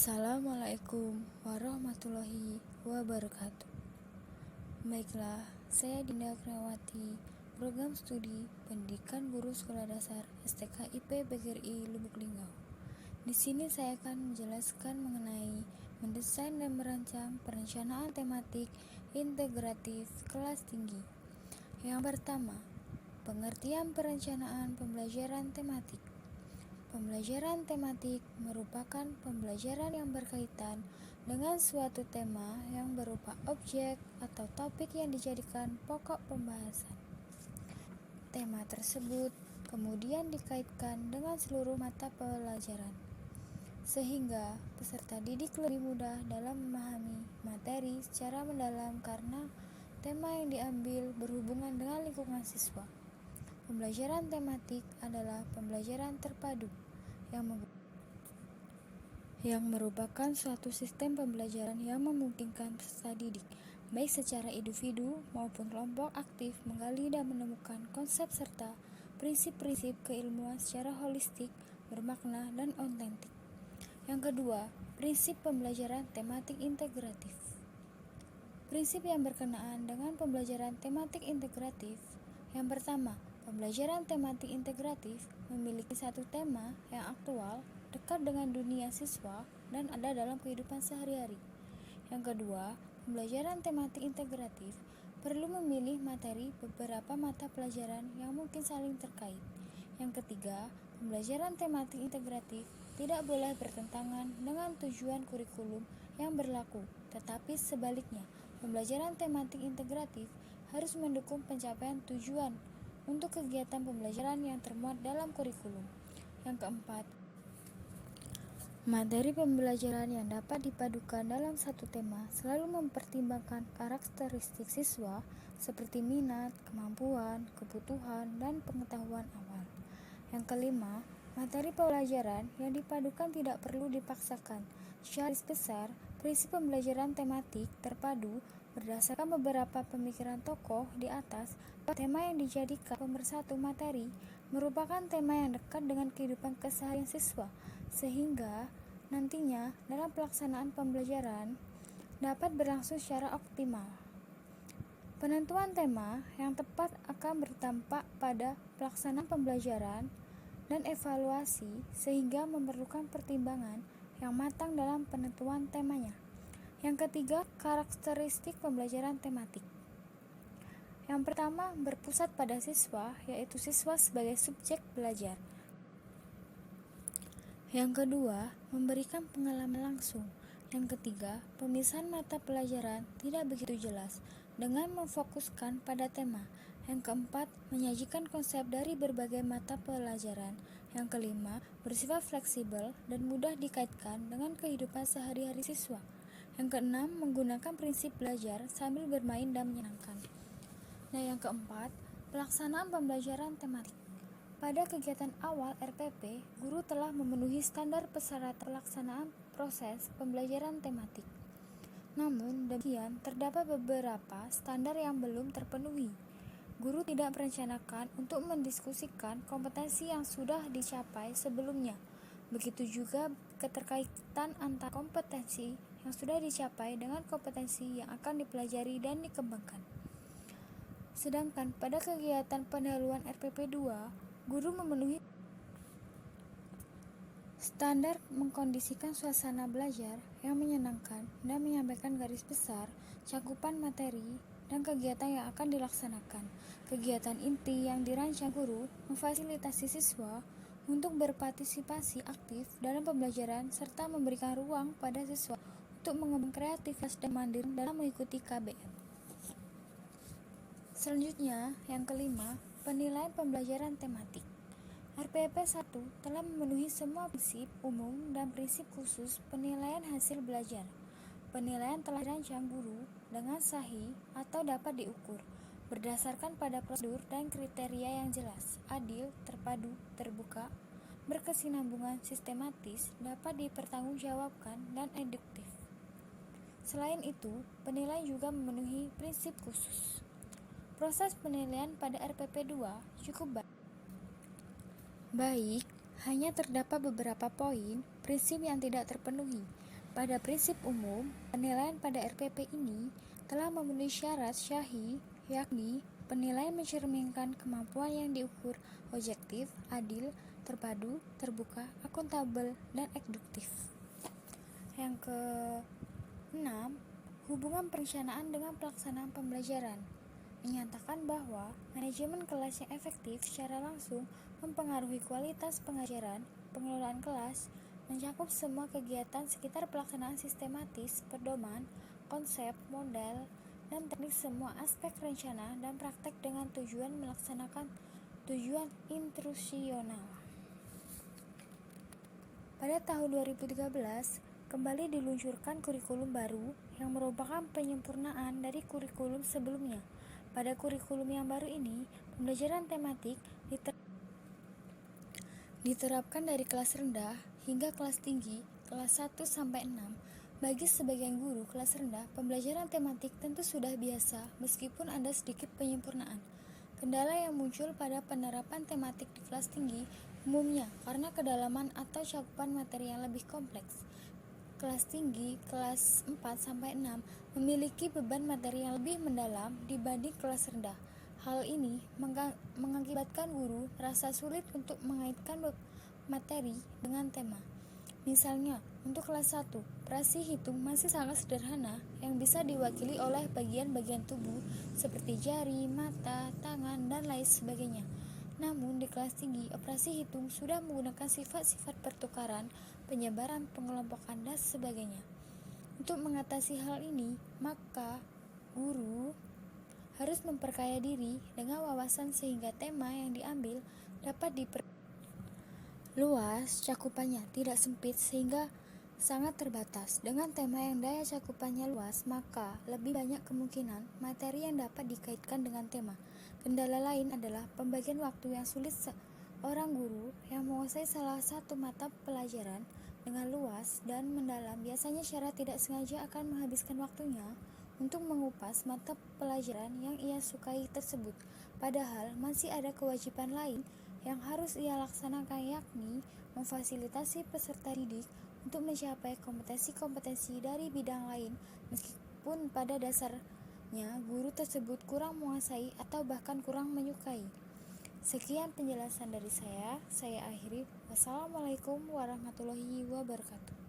Assalamualaikum warahmatullahi wabarakatuh. Baiklah, saya Dinda Krawati, Program Studi Pendidikan Guru Sekolah Dasar STK IP PGRI Lubuk Linggau. Di sini saya akan menjelaskan mengenai mendesain dan merancang perencanaan tematik integratif kelas tinggi. Yang pertama, pengertian perencanaan pembelajaran tematik. Pembelajaran tematik merupakan pembelajaran yang berkaitan dengan suatu tema yang berupa objek atau topik yang dijadikan pokok pembahasan. Tema tersebut kemudian dikaitkan dengan seluruh mata pelajaran, sehingga peserta didik lebih mudah dalam memahami materi secara mendalam karena tema yang diambil berhubungan dengan lingkungan siswa. Pembelajaran tematik adalah pembelajaran terpadu yang merupakan suatu sistem pembelajaran yang memungkinkan peserta didik, baik secara individu maupun kelompok aktif, menggali dan menemukan konsep serta prinsip-prinsip keilmuan secara holistik, bermakna, dan otentik. Yang kedua, prinsip pembelajaran tematik integratif. Prinsip yang berkenaan dengan pembelajaran tematik integratif. Yang pertama, pembelajaran tematik integratif memiliki satu tema yang aktual, dekat dengan dunia siswa, dan ada dalam kehidupan sehari-hari. Yang kedua, pembelajaran tematik integratif perlu memilih materi beberapa mata pelajaran yang mungkin saling terkait. Yang ketiga, pembelajaran tematik integratif tidak boleh bertentangan dengan tujuan kurikulum yang berlaku, tetapi sebaliknya, pembelajaran tematik integratif harus mendukung pencapaian tujuan untuk kegiatan pembelajaran yang termuat dalam kurikulum. Yang keempat, materi pembelajaran yang dapat dipadukan dalam satu tema selalu mempertimbangkan karakteristik siswa seperti minat, kemampuan, kebutuhan, dan pengetahuan awal. Yang kelima, materi pembelajaran yang dipadukan tidak perlu dipaksakan. Secara garis besar, prinsip pembelajaran tematik terpadu berdasarkan beberapa pemikiran tokoh di atas, tema yang dijadikan pemersatu materi merupakan tema yang dekat dengan kehidupan keseharian siswa, sehingga nantinya dalam pelaksanaan pembelajaran dapat berlangsung secara optimal. Penentuan tema yang tepat akan berdampak pada pelaksanaan pembelajaran dan evaluasi, sehingga memerlukan pertimbangan yang matang dalam penentuan temanya. Yang ketiga, karakteristik pembelajaran tematik. Yang pertama, berpusat pada siswa, yaitu siswa sebagai subjek belajar. Yang kedua, memberikan pengalaman langsung. Yang ketiga, pemisahan mata pelajaran tidak begitu jelas dengan memfokuskan pada tema. Yang keempat, menyajikan konsep dari berbagai mata pelajaran. Yang kelima, bersifat fleksibel dan mudah dikaitkan dengan kehidupan sehari-hari siswa. Yang keenam, menggunakan prinsip belajar sambil bermain dan menyenangkan. Nah, yang keempat, pelaksanaan pembelajaran tematik. Pada kegiatan awal RPP, guru telah memenuhi standar persyaratan pelaksanaan proses pembelajaran tematik. Namun demikian, terdapat beberapa standar yang belum terpenuhi. Guru tidak merencanakan untuk mendiskusikan kompetensi yang sudah dicapai sebelumnya. Begitu juga keterkaitan antara kompetensi yang sudah dicapai dengan kompetensi yang akan dipelajari dan dikembangkan. Sedangkan pada kegiatan pendahuluan RPP 2, guru memenuhi standar mengkondisikan suasana belajar yang menyenangkan dan menyampaikan garis besar cakupan materi dan kegiatan yang akan dilaksanakan. Kegiatan inti yang dirancang guru memfasilitasi siswa untuk berpartisipasi aktif dalam pembelajaran serta memberikan ruang pada siswa untuk mengembangkan kreativitas dan mandiri dalam mengikuti KBM. Selanjutnya, yang kelima, penilaian pembelajaran tematik. RPP 1 telah memenuhi semua prinsip umum dan prinsip khusus penilaian hasil belajar. Penilaian telah dirancang guru dengan sahih atau dapat diukur berdasarkan pada prosedur dan kriteria yang jelas, adil, terpadu, terbuka, berkesinambungan, sistematis, dapat dipertanggungjawabkan, dan induktif. Selain itu, penilaian juga memenuhi prinsip khusus. Proses penilaian pada RPP 2 cukup baik, hanya terdapat beberapa poin prinsip yang tidak terpenuhi. Pada prinsip umum, penilaian pada RPP ini telah memenuhi syarat syahih, yakni penilaian mencerminkan kemampuan yang diukur objektif, adil, terpadu, terbuka, akuntabel, dan induktif. Yang keenam, hubungan perencanaan dengan pelaksanaan pembelajaran menyatakan bahwa manajemen kelas yang efektif secara langsung mempengaruhi kualitas pengajaran, pengelolaan kelas, mencakup semua kegiatan sekitar pelaksanaan sistematis, pedoman, konsep, model, dan teknik semua aspek rencana dan praktek dengan tujuan melaksanakan tujuan instruksisional. Pada tahun 2013, kembali diluncurkan kurikulum baru yang merupakan penyempurnaan dari kurikulum sebelumnya. Pada kurikulum yang baru ini, pembelajaran tematik diterapkan dari kelas rendah hingga kelas tinggi, kelas 1 sampai 6. Bagi sebagian guru kelas rendah, pembelajaran tematik tentu sudah biasa meskipun ada sedikit penyempurnaan. Kendala yang muncul pada penerapan tematik di kelas tinggi umumnya karena kedalaman atau cakupan materi yang lebih kompleks. Kelas tinggi, kelas 4 sampai 6 memiliki beban materi yang lebih mendalam dibanding kelas rendah. Hal ini mengakibatkan guru merasa sulit untuk mengaitkan materi dengan tema. Misalnya, untuk kelas 1, operasi hitung masih sangat sederhana yang bisa diwakili oleh bagian-bagian tubuh seperti jari, mata, tangan, dan lain sebagainya. Namun, di kelas tinggi, operasi hitung sudah menggunakan sifat-sifat pertukaran, penyebaran, pengelompokan, dan sebagainya. Untuk mengatasi hal ini, maka guru harus memperkaya diri dengan wawasan sehingga tema yang diambil dapat luas cakupannya, tidak sempit sehingga sangat terbatas. Dengan tema yang daya cakupannya luas, maka lebih banyak kemungkinan materi yang dapat dikaitkan dengan tema. Kendala lain adalah pembagian waktu yang sulit. Seorang guru yang menguasai salah satu mata pelajaran dengan luas dan mendalam biasanya secara tidak sengaja akan menghabiskan waktunya untuk mengupas mata pelajaran yang ia sukai tersebut. Padahal masih ada kewajiban lain yang harus ia laksanakan, yakni memfasilitasi peserta didik untuk mencapai kompetensi-kompetensi dari bidang lain meskipun pada dasarnya guru tersebut kurang menguasai atau bahkan kurang menyukai. Sekian penjelasan dari saya akhiri. Wassalamualaikum warahmatullahi wabarakatuh.